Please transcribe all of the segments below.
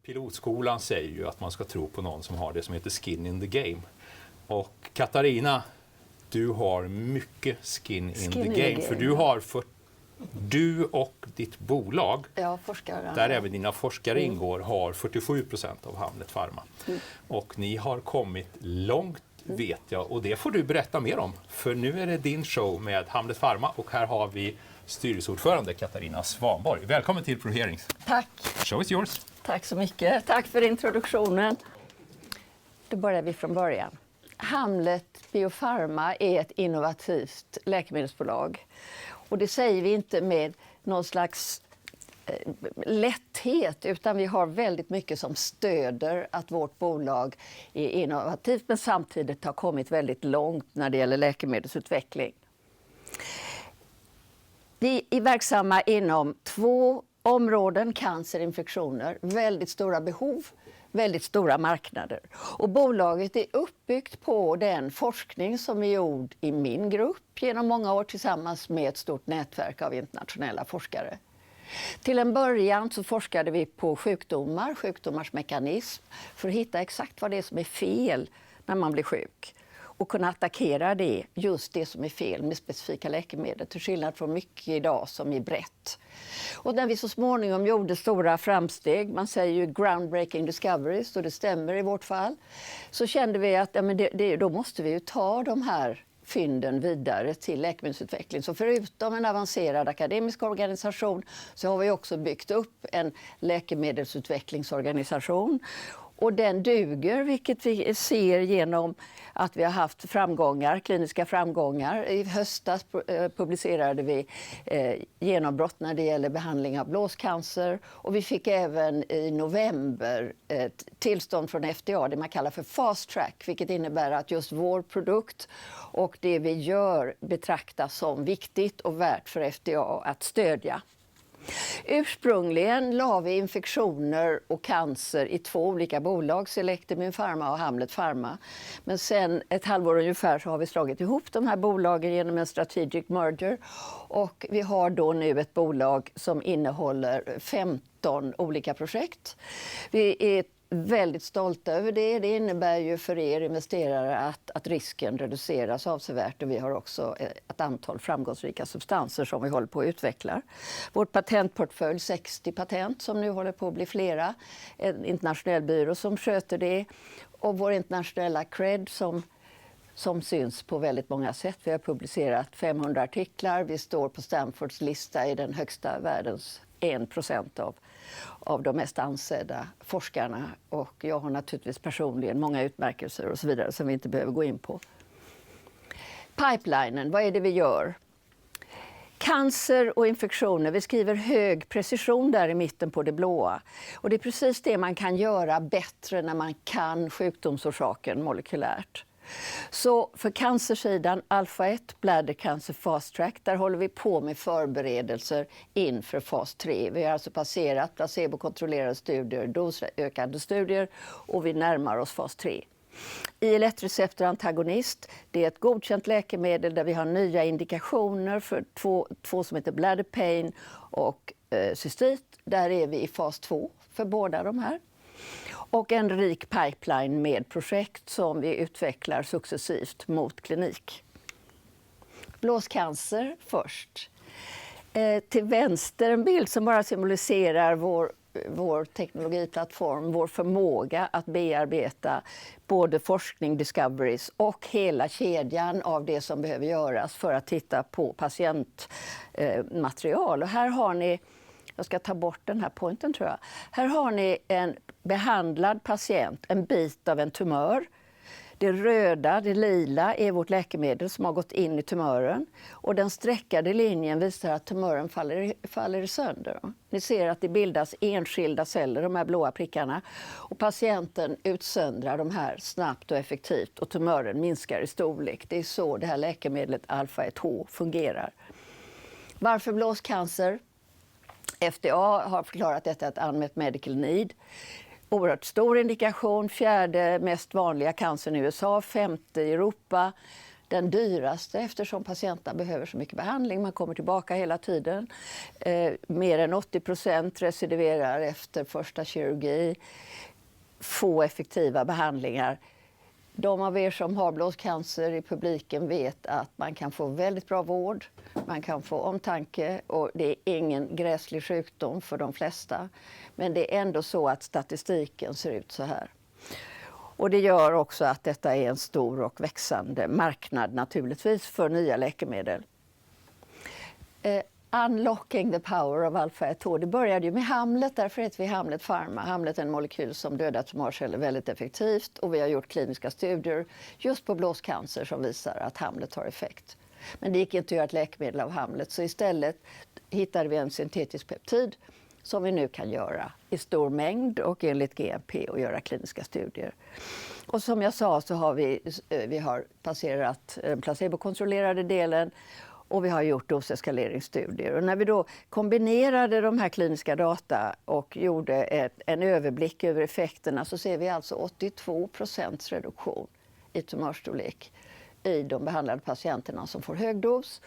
Pilotskolan säger ju att man ska tro på någon som har det som heter skin in the game. Och Katarina, du har mycket skin in the game. För du och ditt bolag, där även dina forskare ingår, har 47% av Hamlet Pharma. Och ni har kommit långt, vet jag, och det får du berätta mer om. För nu är det din show med Hamlet Pharma och här har vi styrelseordförande Katarina Svanborg. Välkommen till ProHearings. Tack. Show is yours. Tack så mycket. Tack för introduktionen. Då börjar vi från början. Hamlet Biopharma är ett innovativt läkemedelsbolag. Och det säger vi inte med någon slags lätthet, utan vi har väldigt mycket som stöder att vårt bolag är innovativt men samtidigt har kommit väldigt långt när det gäller läkemedelsutveckling. Vi är verksamma inom 2 områden, cancer och infektioner, väldigt stora behov, väldigt stora marknader. Och bolaget är uppbyggt på den forskning som är gjord i min grupp genom många år tillsammans med ett stort nätverk av internationella forskare. Till en början så forskade vi på sjukdomars mekanism för att hitta exakt vad det är som är fel när man blir sjuk. Och kunna attackera just det som är fel med specifika läkemedel, till skillnad från mycket idag som är brett. Och när vi så småningom gjorde stora framsteg, man säger ju groundbreaking discoveries, och det stämmer i vårt fall, så kände vi att då måste vi ju ta de här fynden vidare till läkemedelsutveckling. Så förutom en avancerad akademisk organisation så har vi också byggt upp en läkemedelsutvecklingsorganisation. Och den duger, vilket vi ser genom att vi har haft kliniska framgångar. I höstas publicerade vi genombrott när det gäller behandling av blåscancer. Och vi fick även i november ett tillstånd från FDA, det man kallar för fast track, vilket innebär att just vår produkt och det vi gör betraktas som viktigt och värt för FDA att stödja. Ursprungligen la vi infektioner och cancer i 2 olika bolag, Selectimune Pharma och Hamlet Pharma. Men sen ett halvår ungefär så har vi slagit ihop de här bolagen genom en strategic merger. Och vi har då nu ett bolag som innehåller 15 olika projekt. Vi är väldigt stolta över det. Det innebär ju för er investerare att risken reduceras avsevärt, och vi har också ett antal framgångsrika substanser som vi håller på att utveckla. Vårt patentportfölj, 60 patent som nu håller på att bli flera. En internationell byrå som sköter det, och vår internationella cred som syns på väldigt många sätt. Vi har publicerat 500 artiklar. Vi står på Stanfords lista i den högsta världens 1% av de mest ansedda forskarna, och jag har naturligtvis personligen många utmärkelser och så vidare som vi inte behöver gå in på. Pipelinen, vad är det vi gör? Cancer och infektioner, vi skriver hög precision där i mitten på det blåa. Och det är precis det man kan göra bättre när man kan sjukdomsorsaken molekylärt. Så för cancersidan, alfa 1, bladdercancer fast track, där håller vi på med förberedelser inför fas 3. Vi har alltså passerat placebokontrollerade studier, dosökande studier, och vi närmar oss fas 3. IL-1-receptorantagonist, det är ett godkänt läkemedel där vi har nya indikationer för två som heter bladder pain och cystit. Där är vi i fas 2 för båda de här. Och en rik pipeline med projekt som vi utvecklar successivt mot klinik. Blåscancer först. Till vänster en bild som bara symboliserar vår teknologiplattform, vår förmåga att bearbeta både forskning, discoveries och hela kedjan av det som behöver göras för att titta på patientmaterial. Och här har ni, jag ska ta bort den här pointen tror jag. Här har ni en behandlad patient, en bit av en tumör. Det röda, det lila är vårt läkemedel som har gått in i tumören. Och den streckade linjen visar att tumören faller sönder. Ni ser att det bildas enskilda celler, de här blåa prickarna. Och patienten utsöndrar de här snabbt och effektivt och tumören minskar i storlek. Det är så det här läkemedlet alfa 1H fungerar. Varför blåscancer? FDA har förklarat detta ett unmet medical need. Oerhört stor indikation, 4:e mest vanliga cancern i USA, 5:e i Europa, den dyraste eftersom patienterna behöver så mycket behandling. Man kommer tillbaka hela tiden. Mer än 80% recidiverar efter första kirurgi. Få effektiva behandlingar. De av er som har blåscancer i publiken vet att man kan få väldigt bra vård. Man kan få omtanke och det är ingen gräslig sjukdom för de flesta. Men det är ändå så att statistiken ser ut så här. Och det gör också att detta är en stor och växande marknad naturligtvis för nya läkemedel. Unlocking the power of alfa-1H. Det började ju med Hamlet, därför heter vi Hamlet Pharma. Hamlet är en molekyl som dödar tumörceller väldigt effektivt och vi har gjort kliniska studier just på blåscancer som visar att Hamlet har effekt. Men det gick inte att göra ett läkemedel av Hamlet, så istället hittade vi en syntetisk peptid som vi nu kan göra i stor mängd och enligt GMP och göra kliniska studier. Och som jag sa så har vi har passerat den placebokontrollerade delen och vi har gjort doseskaleringsstudier. Och när vi då kombinerade de här kliniska data och gjorde en överblick över effekterna så ser vi alltså 82% reduktion i tumörstorlek i de behandlade patienterna som får hög dos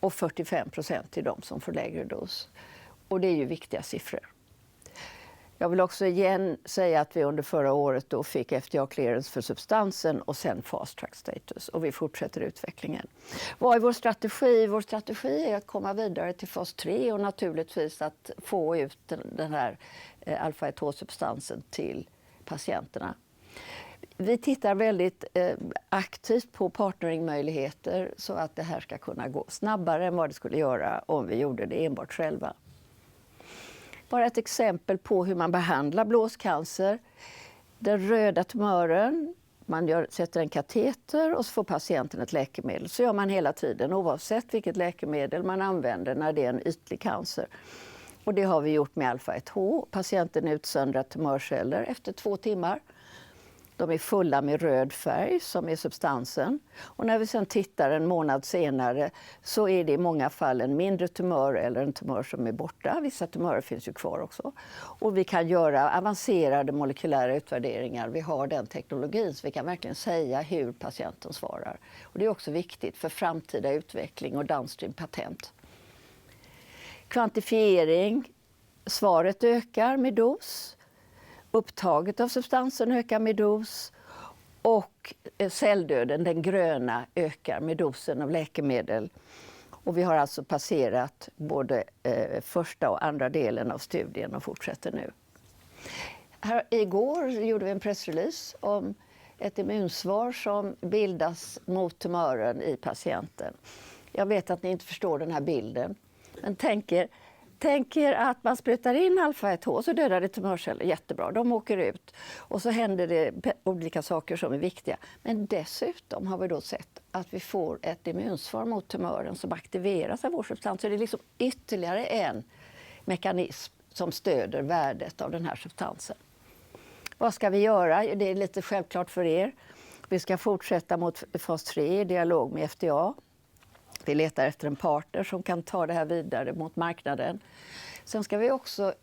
och 45% i de som får lägre dos. Och det är ju viktiga siffror. Jag vill också igen säga att vi under förra året då fick FDA-clearance för substansen och sen fast track status. Och vi fortsätter utvecklingen. Vad är vår strategi? Vår strategi är att komma vidare till fas 3 och naturligtvis att få ut den här alfa-1H-substansen till patienterna. Vi tittar väldigt aktivt på partneringmöjligheter så att det här ska kunna gå snabbare än vad det skulle göra om vi gjorde det enbart själva. Bara ett exempel på hur man behandlar blåscancer. Den röda tumören, man sätter en kateter och så får patienten ett läkemedel. Så gör man hela tiden oavsett vilket läkemedel man använder när det är en ytlig cancer. Och det har vi gjort med alfa-1H. Patienten utsöndrar tumörceller efter 2 timmar. De är fulla med röd färg som är substansen. Och när vi sedan tittar en månad senare så är det i många fall en mindre tumör eller en tumör som är borta. Vissa tumörer finns ju kvar också. Och vi kan göra avancerade molekylära utvärderingar. Vi har den teknologin så vi kan verkligen säga hur patienten svarar. Och det är också viktigt för framtida utveckling och downstream patent. Kvantifiering. Svaret ökar med dos. Upptaget av substansen ökar med dos och celldöden, den gröna, ökar med dosen av läkemedel. Och vi har alltså passerat både första och andra delen av studien och fortsätter nu. Igår gjorde vi en pressrelease om ett immunsvar som bildas mot tumören i patienten. Jag vet att ni inte förstår den här bilden, men tänk er att man sprutar in alfa-1H så dödar det tumörceller jättebra. De åker ut och så händer det olika saker som är viktiga. Men dessutom har vi då sett att vi får ett immunsvar mot tumören som aktiveras av vår substans. Så det är liksom ytterligare en mekanism som stöder värdet av den här substansen. Vad ska vi göra? Det är lite självklart för er. Vi ska fortsätta mot fas 3 i dialog med FDA. Vi letar efter en partner som kan ta det här vidare mot marknaden. Sen ska vi också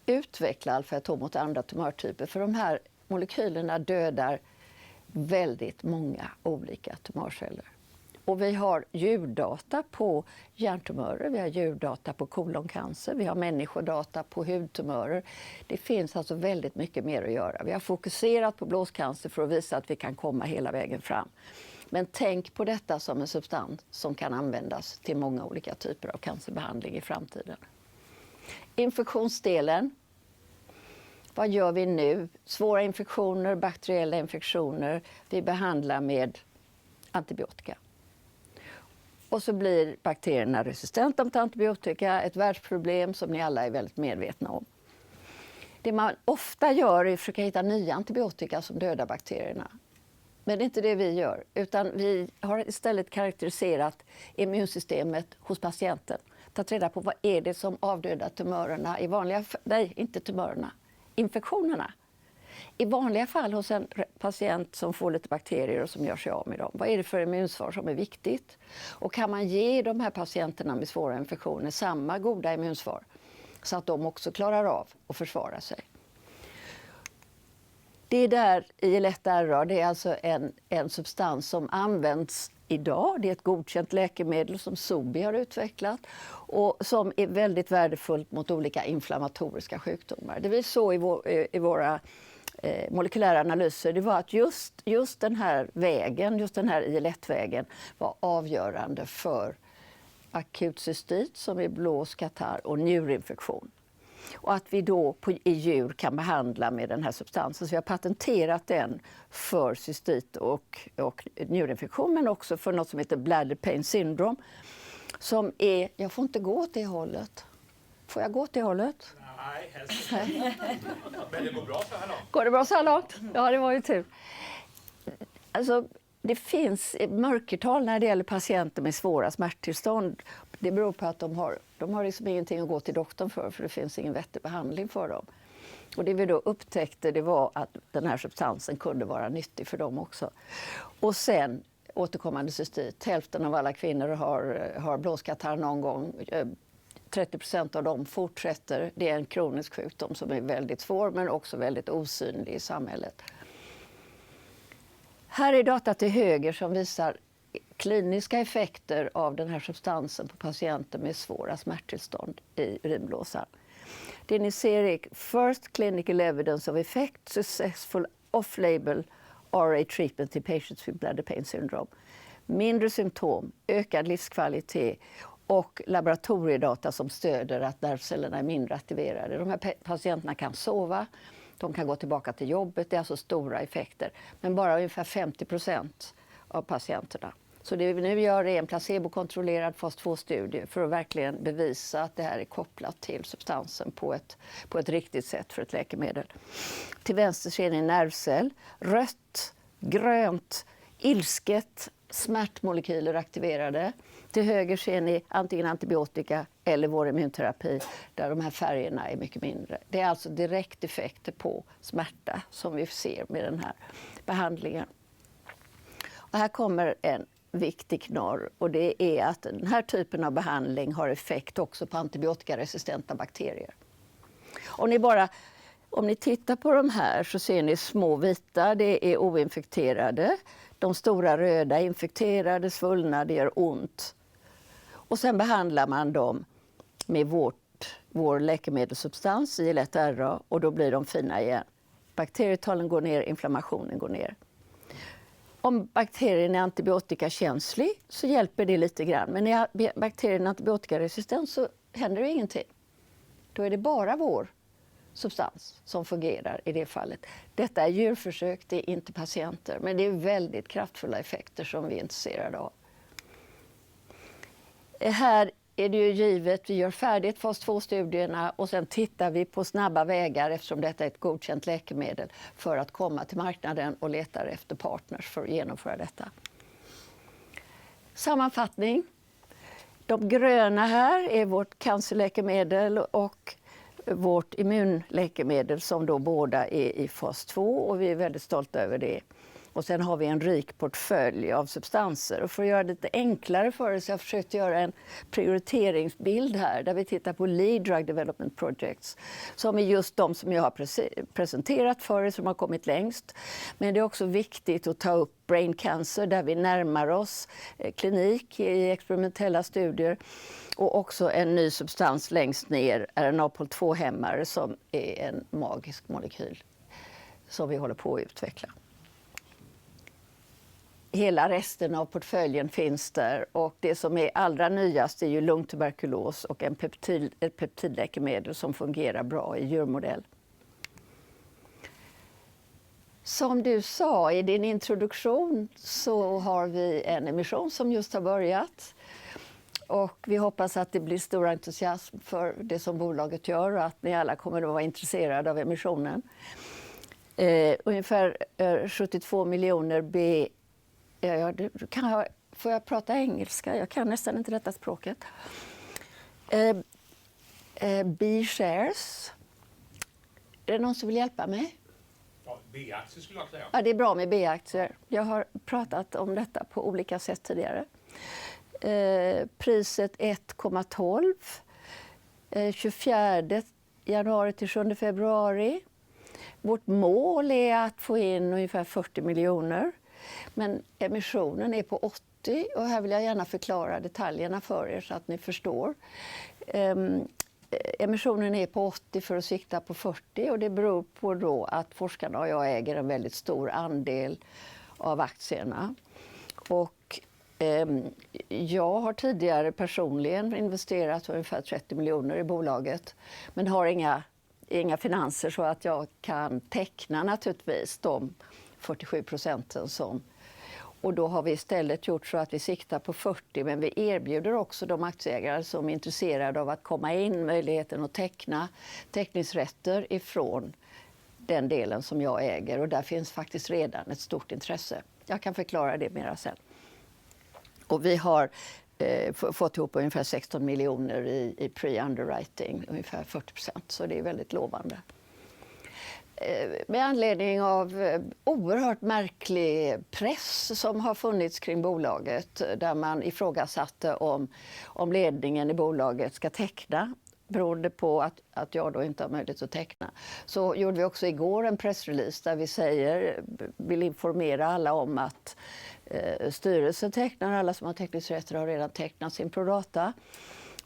utveckla alfa-1H mot andra tumörtyper. För de här molekylerna dödar väldigt många olika tumörceller. Och vi har djurdata på hjärntumörer, vi har djurdata på koloncancer, vi har människodata på hudtumörer. Det finns alltså väldigt mycket mer att göra. Vi har fokuserat på blåscancer för att visa att vi kan komma hela vägen fram. Men tänk på detta som en substans som kan användas till många olika typer av cancerbehandling i framtiden. Infektionsdelen. Vad gör vi nu? Svåra infektioner, bakteriella infektioner. Vi behandlar med antibiotika. Och så blir bakterierna resistenta mot antibiotika. Ett världsproblem som ni alla är väldigt medvetna om. Det man ofta gör är att försöka hitta nya antibiotika som dödar bakterierna. Men det är inte det vi gör, utan vi har istället karaktäriserat immunsystemet hos patienten. Tagit reda på vad är det som avdödar tumörerna i vanliga fall, nej inte tumörerna, infektionerna. I vanliga fall hos en patient som får lite bakterier och som gör sig av med dem. Vad är det för immunsvar som är viktigt? Och kan man ge de här patienterna med svåra infektioner samma goda immunsvar så att de också klarar av att försvara sig? Det är där IL-1RA, det är alltså en substans som används idag. Det är ett godkänt läkemedel som Sobi har utvecklat och som är väldigt värdefullt mot olika inflammatoriska sjukdomar. Det vi såg i våra molekylära analyser, det var att just den här vägen, just den här IL-1-vägen var avgörande för akut cystit som är blåskatarr och njurinfektion. Och att vi då i djur kan behandla med den här substansen. Så vi har patenterat den för cystit och njurinfektion, men också för något som heter bladder pain syndrome. Som är, jag får inte gå åt det hållet. Får jag gå åt det hållet? Nej, helst inte. Men det går bra så här långt. Går det bra så här långt? Ja, det var ju tur. Alltså, det finns mörkertal när det gäller patienter med svåra smärttillstånd. Det beror på att de har liksom ingenting att gå till doktorn för det finns ingen vettig behandling för dem. Och det vi då upptäckte, det var att den här substansen kunde vara nyttig för dem också. Och sen återkommande cystit. Hälften av alla kvinnor har blåskatarr någon gång. 30% av dem fortsätter. Det är en kronisk sjukdom som är väldigt svår men också väldigt osynlig i samhället. Här är data till höger som visar kliniska effekter av den här substansen på patienter med svåra smärttillstånd i urinblåsan. Det ni ser är first clinical evidence of effect, successful off-label RA treatment in patients with bladder pain syndrome. Mindre symptom, ökad livskvalitet och laboratoriedata som stöder att nervcellerna är mindre aktiverade. De här patienterna kan sova, de kan gå tillbaka till jobbet, det är alltså stora effekter. Men bara ungefär 50% av patienterna. Så det vi nu gör är en placebokontrollerad fas 2-studie för att verkligen bevisa att det här är kopplat till substansen på ett riktigt sätt för ett läkemedel. Till vänster ser ni en nervcell, rött, grönt, ilsket, smärtmolekyler aktiverade. Till höger ser ni antingen antibiotika eller vår immunterapi där de här färgerna är mycket mindre. Det är alltså direkt effekter på smärta som vi ser med den här behandlingen. Och här kommer en viktig knorr och det är att den här typen av behandling har effekt också på antibiotikaresistenta bakterier. Om ni tittar på de här så ser ni små vita, det är oinfekterade. De stora röda är infekterade, svullna, det gör ont. Och sen behandlar man dem med vår läkemedelssubstans, IL-1RA, och då blir de fina igen. Bakterietalen går ner, inflammationen går ner. Om bakterien är antibiotikakänslig så hjälper det lite grann. Men är bakterien antibiotikaresistent så händer det ingenting. Då är det bara vår substans som fungerar i det fallet. Detta är djurförsök, det är inte patienter. Men det är väldigt kraftfulla effekter som vi är intresserade av. Här är det ju givet, vi gör färdigt fas 2-studierna och sen tittar vi på snabba vägar eftersom detta är ett godkänt läkemedel för att komma till marknaden och letar efter partners för att genomföra detta. Sammanfattning. De gröna här är vårt cancerläkemedel och vårt immunläkemedel som då båda är i fas 2 och vi är väldigt stolta över det. Och sen har vi en rik portfölj av substanser. Och för att göra det lite enklare för oss har jag försökt göra en prioriteringsbild här där vi tittar på Lead Drug Development Projects som är just de som jag har presenterat för er som har kommit längst. Men det är också viktigt att ta upp brain cancer där vi närmar oss klinik i experimentella studier. Och också en ny substans längst ner, RNA-POL2-hämmare som är en magisk molekyl som vi håller på att utveckla. Hela resten av portföljen finns där och det som är allra nyast är ju lungtuberkulos och ett peptidläkemedel som fungerar bra i djurmodell. Som du sa i din introduktion så har vi en emission som just har börjat. Och vi hoppas att det blir stor entusiasm för det som bolaget gör och att ni alla kommer att vara intresserade av emissionen. Ungefär 72 miljoner får jag prata engelska? Jag kan nästan inte detta språket. B-shares. Är det någon som vill hjälpa mig? Ja, B-aktier skulle jag säga. Ja, det är bra med B-aktier. Jag har pratat om detta på olika sätt tidigare. Priset 1,12. 24 januari till 7 februari. Vårt mål är att få in ungefär 40 miljoner. Men emissionen är på 80 och här vill jag gärna förklara detaljerna för er så att ni förstår. Emissionen är på 80 för att sikta på 40 och det beror på då att forskarna och jag äger en väldigt stor andel av aktierna. Och jag har tidigare personligen investerat ungefär 30 miljoner i bolaget men har inga finanser så att jag kan teckna naturligtvis de 47% som. Och då har vi istället gjort så att vi siktar på 40 men vi erbjuder också de aktieägare som är intresserade av att komma in möjligheten att teckna teckningsrätter ifrån den delen som jag äger och där finns faktiskt redan ett stort intresse. Jag kan förklara det mera sen. Och vi har fått ihop ungefär 16 miljoner i pre-underwriting, ungefär 40%, så det är väldigt lovande. Med anledning av oerhört märklig press som har funnits kring bolaget där man ifrågasatte om ledningen i bolaget ska teckna beroende på att jag då inte har möjlighet att teckna. Så gjorde vi också igår en pressrelease där vi vill informera alla om att styrelsen tecknar, alla som har teckningsrätter har redan tecknat sin prorata.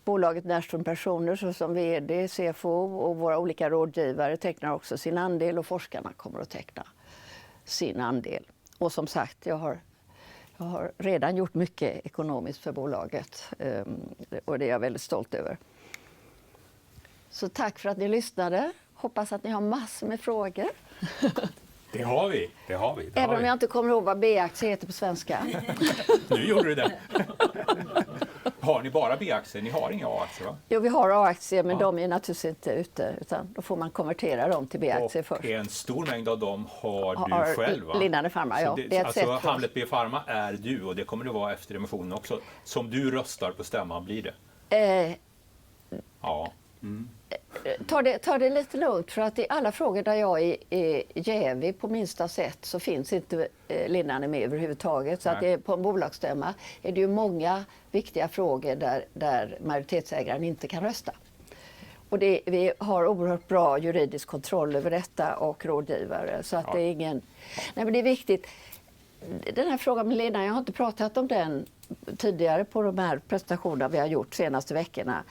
Bolaget närstående personer såsom vd, CFO och våra olika rådgivare tecknar också sin andel och forskarna kommer att teckna sin andel. Och som sagt, jag har redan gjort mycket ekonomiskt för bolaget och det är jag väldigt stolt över. Så tack för att ni lyssnade. Hoppas att ni har massor med frågor. Det har vi. Även om jag inte kommer ihåg vad B-aktie heter på svenska. Nu gjorde du det. Har ni bara B-aktier? Ni har inga A-aktier, va? Jo, vi har A-aktier, men de är naturligtvis inte ute, utan då får man konvertera dem till B-aktier först. Och en stor mängd av dem har du själv, va? Linnane Pharma, ja. Det är ett sätt Hamlet B Pharma är du, och det kommer det vara efter emissionen också. Som du röstar på stämman blir det. Ja. Mm. Ta det lite lugnt, för att i alla frågor där jag är jävig på minsta sätt så finns inte Linnane med överhuvudtaget. Så att det är, på en bolagsstämma är det ju många viktiga frågor där majoritetsägaren inte kan rösta. Och vi har oerhört bra juridisk kontroll över detta och rådgivare. Så att det är ingen... Nej, men det är viktigt. Den här frågan med Lena, jag har inte pratat om den tidigare på de här presentationerna vi har gjort senaste veckorna.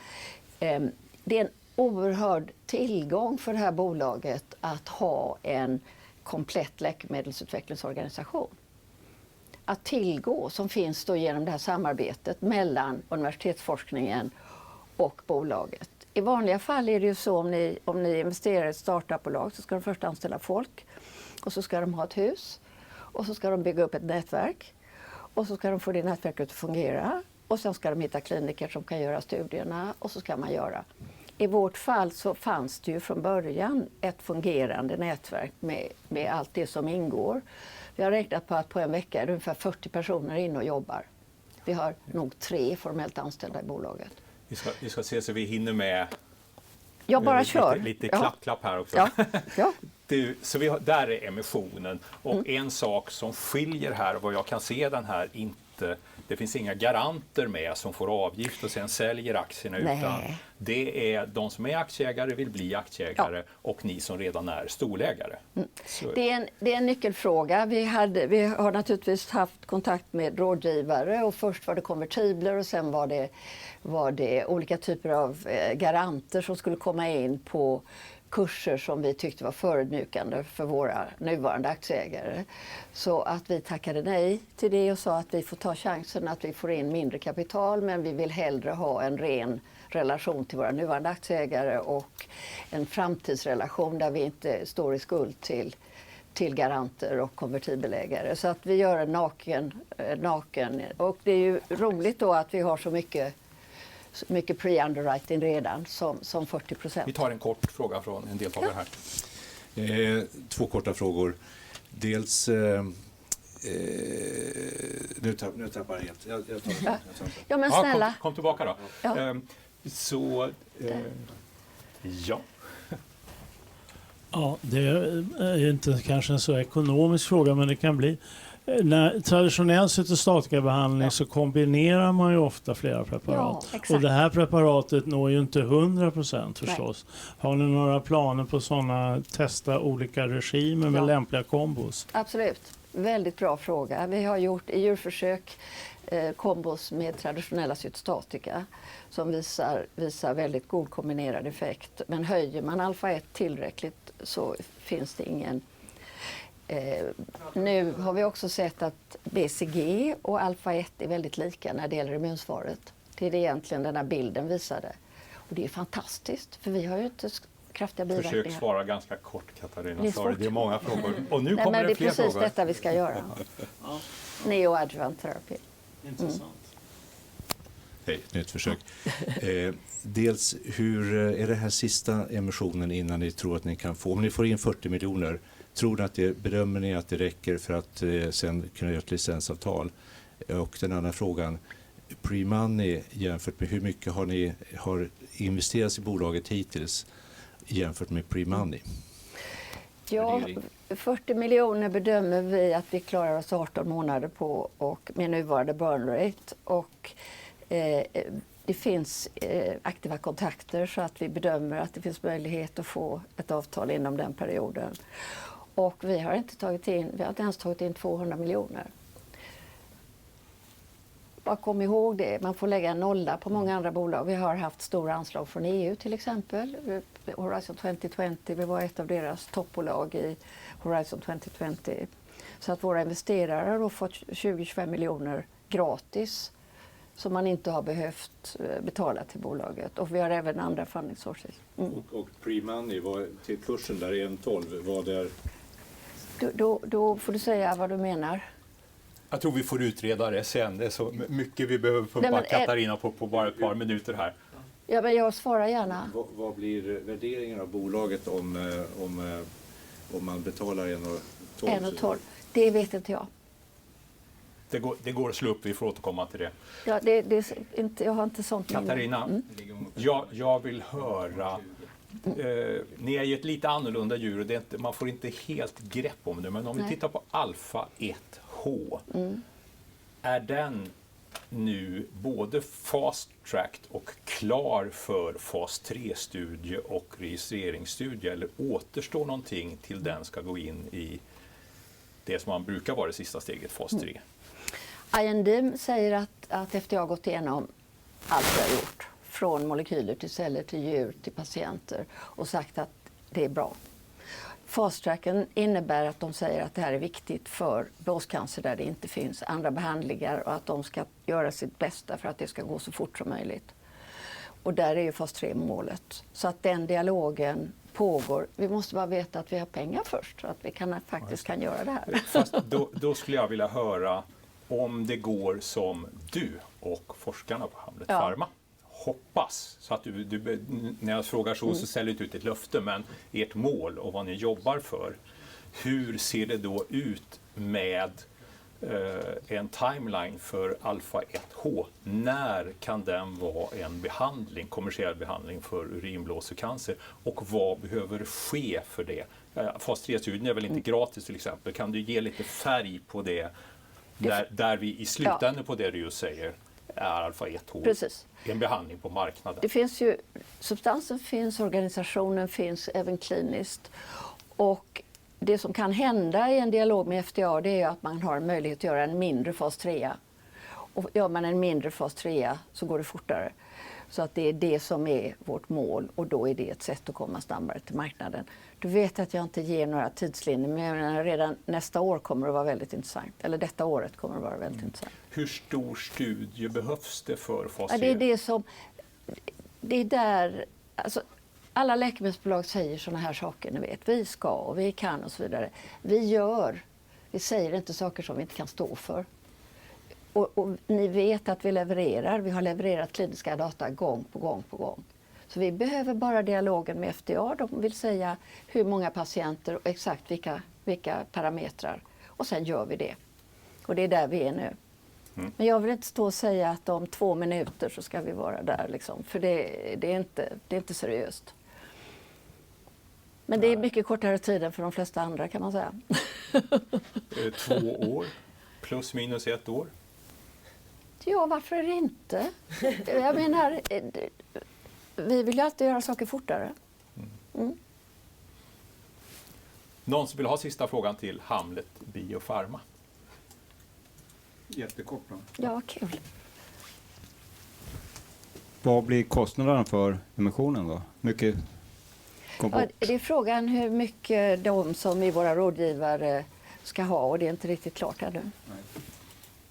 Det är en oerhörd tillgång för det här bolaget att ha en komplett läkemedelsutvecklingsorganisation. Att tillgå som finns då genom det här samarbetet mellan universitetsforskningen och bolaget. I vanliga fall är det ju så om ni investerar i ett startupbolag så ska de först anställa folk och så ska de ha ett hus och så ska de bygga upp ett nätverk och så ska de få det nätverket att fungera och sen ska de hitta kliniker som kan göra studierna och så ska man göra. I vårt fall så fanns det ju från början ett fungerande nätverk med allt det som ingår. Vi har räknat på att på en vecka är det ungefär 40 personer inne och jobbar. Vi har nog 3 formellt anställda i bolaget. Vi ska se så vi hinner med. Jag bara kör. Lite klapp här också. Ja. Ja. Så där är emissionen. Och en sak som skiljer här, vad jag kan se den här det finns inga garanter med som får avgift och sen säljer aktierna. Utan det är de som är aktieägare vill bli aktieägare och ni som redan är storägare. Det är en nyckelfråga. Vi har naturligtvis haft kontakt med rådgivare och först var det konvertibler och sen var det olika typer av garanter som skulle komma in på kurser som vi tyckte var förödmjukande för våra nuvarande aktieägare. Så att vi tackade nej till det och sa att vi får ta chansen att vi får in mindre kapital men vi vill hellre ha en ren relation till våra nuvarande aktieägare och en framtidsrelation där vi inte står i skuld till garanter och konvertibelägare. Så att vi gör en naken. Och det är ju roligt då att vi har så mycket pre-underwriting redan som 40%. Vi tar en kort fråga från en deltagare här. 2 korta frågor. Dels... nu tappar jag helt. Jag tar det. Ja, men snälla. Kom tillbaka då. Ja. Ja, det är inte kanske en så ekonomisk fråga, men det kan bli. När traditionell cytostatikabehandling så kombinerar man ju ofta flera preparat. Ja, och det här preparatet når ju inte 100% förstås. Nej. Har ni några planer på sådana, testa olika regimer med lämpliga kombos? Absolut. väldigt bra fråga. Vi har gjort i djurförsök kombos med traditionella cytostatika som visar väldigt god kombinerad effekt. Men höjer man alfa-1 tillräckligt så finns det ingen. Nu har vi också sett att BCG och alfa-1 är väldigt lika när det gäller immunsvaret. Det är det egentligen den här bilden visade. Och det är fantastiskt, för vi har ju inte kraftiga biverkningar. Försök svara ganska kort, Katarina. Det är svårt. Det är många frågor. Och nu Nej, kommer men det det är fler precis frågor. detta vi ska göra. Neoadjuvant therapy. Intressant. Hej, nytt försök. Dels, hur är det här sista emissionen innan ni tror att ni kan få, om ni får in 40 miljoner, tror ni att bedömer ni att det räcker för att sen kunna göra ett licensavtal? Och den andra frågan, pre-money jämfört med hur mycket har investerats i bolaget hittills jämfört med pre-money? Ja, 40 miljoner bedömer vi att vi klarar oss 18 månader på och med nuvarande burn rate. Och det finns aktiva kontakter så att vi bedömer att det finns möjlighet att få ett avtal inom den perioden. Och vi har inte ens tagit in 200 miljoner. Bara kom ihåg det, man får lägga en nolla på många andra bolag. Vi har haft stora anslag från EU till exempel. Horizon 2020, vi var ett av deras toppbolag i Horizon 2020. Så att våra investerare har då fått 20-25 miljoner gratis som man inte har behövt betala till bolaget. Och vi har även andra funding sources. Och pre-money, till kursen där 1,12, vad är... Då får du säga vad du menar. Jag tror vi får utreda det sen. Det är så mycket vi behöver pumpa Katarina på bara ett par minuter här. Ja, men jag svarar gärna. Vad blir värderingen av bolaget om man betalar 1,12? 1,12. Det vet inte jag. Det går att slå upp, vi får återkomma till det. Ja, jag har inte sånt minne. Katarina, jag vill höra... ni är ju ett lite annorlunda djur och det är inte, man får inte helt grepp om det. Men om vi tittar på alfa-1H, är den nu både fast-tracked och klar för fas 3-studie och registreringsstudie, eller återstår någonting till den ska gå in i det som man brukar vara det sista steget, fas 3? IND säger att FDA har gått igenom allt vi har gjort, från molekyler till celler till djur till patienter, och sagt att det är bra. Fast-tracken innebär att de säger att det här är viktigt för blåscancer där det inte finns andra behandlingar och att de ska göra sitt bästa för att det ska gå så fort som möjligt. Och där är ju fas 3-målet. Så att den dialogen pågår. Vi måste bara veta att vi har pengar först så att vi faktiskt kan göra det här. Fast då skulle jag vilja höra om det går som du och forskarna på Hamlet Pharma hoppas. Så att du, när jag frågar så säljer du ut ett löfte, men ert mål och vad ni jobbar för, hur ser det då ut med en timeline för alfa-1H? När kan den vara en kommersiell behandling för urinblåsecancer, och vad behöver ske för det? Fas 3-studien är väl inte gratis till exempel. Kan du ge lite färg på det, där vi i slutändan på det du just säger är alfa-1H? Precis. En behandling på marknaden. Det finns ju, substansen finns, organisationen finns även kliniskt. Och det som kan hända i en dialog med FDA, det är att man har en möjlighet att göra en mindre fas 3. Och gör man en mindre fas 3 så går det fortare. Så att det är det som är vårt mål, och då är det ett sätt att komma snabbare till marknaden. Du vet att jag inte ger några tidslinjer, men redan nästa år kommer det vara väldigt intressant. Eller detta året kommer det vara väldigt intressant. Hur stor studie behövs det för fas 3? Ja, det är där, alltså, alla läkemedelsbolag säger såna här saker, ni vet. Vi ska och vi kan och så vidare. Vi säger inte saker som vi inte kan stå för. Och ni vet att vi har levererat kliniska data gång på gång på gång. Så vi behöver bara dialogen med FDA. De vill säga hur många patienter och exakt vilka parametrar. Och sen gör vi det. Och det är där vi är nu. Men jag vill inte stå och säga att om 2 minuter så ska vi vara där. Liksom, för det är inte seriöst. Men det är mycket kortare tid än för de flesta andra, kan man säga. 2 år? Plus minus 1 år? Ja, varför är det inte? Jag menar, vi vill ju alltid göra saker fortare. Någon som vill ha sista frågan till Hamlet Biopharma? Jättekort då. Ja, kul. Vad blir kostnaden för emissionen då? Mycket kom Ja, bort. det är frågan hur mycket de som är våra rådgivare ska ha och det är inte riktigt klart ännu.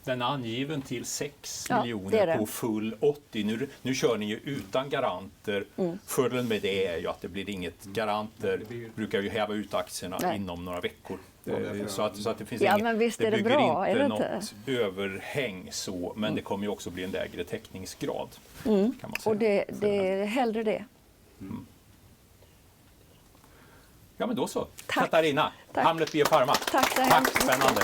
Den är angiven till 6 Ja, det är miljoner det. på full 80. Nu kör ni ju utan garanter. Fördelen med det är ju att det blir inget garanter. Brukar ju häva ut aktierna Nej. inom några veckor. Så att det finns Ja, inget, men visst är det bygger bra, är inte det något inte? överhäng så, men det kommer ju också bli en lägre täckningsgrad. Kan man säga. Och det är hellre det. Ja, men då så. Tack. Katarina, Tack. Hamlet Biopharma. Tack så Tack, hemskt mycket. spännande.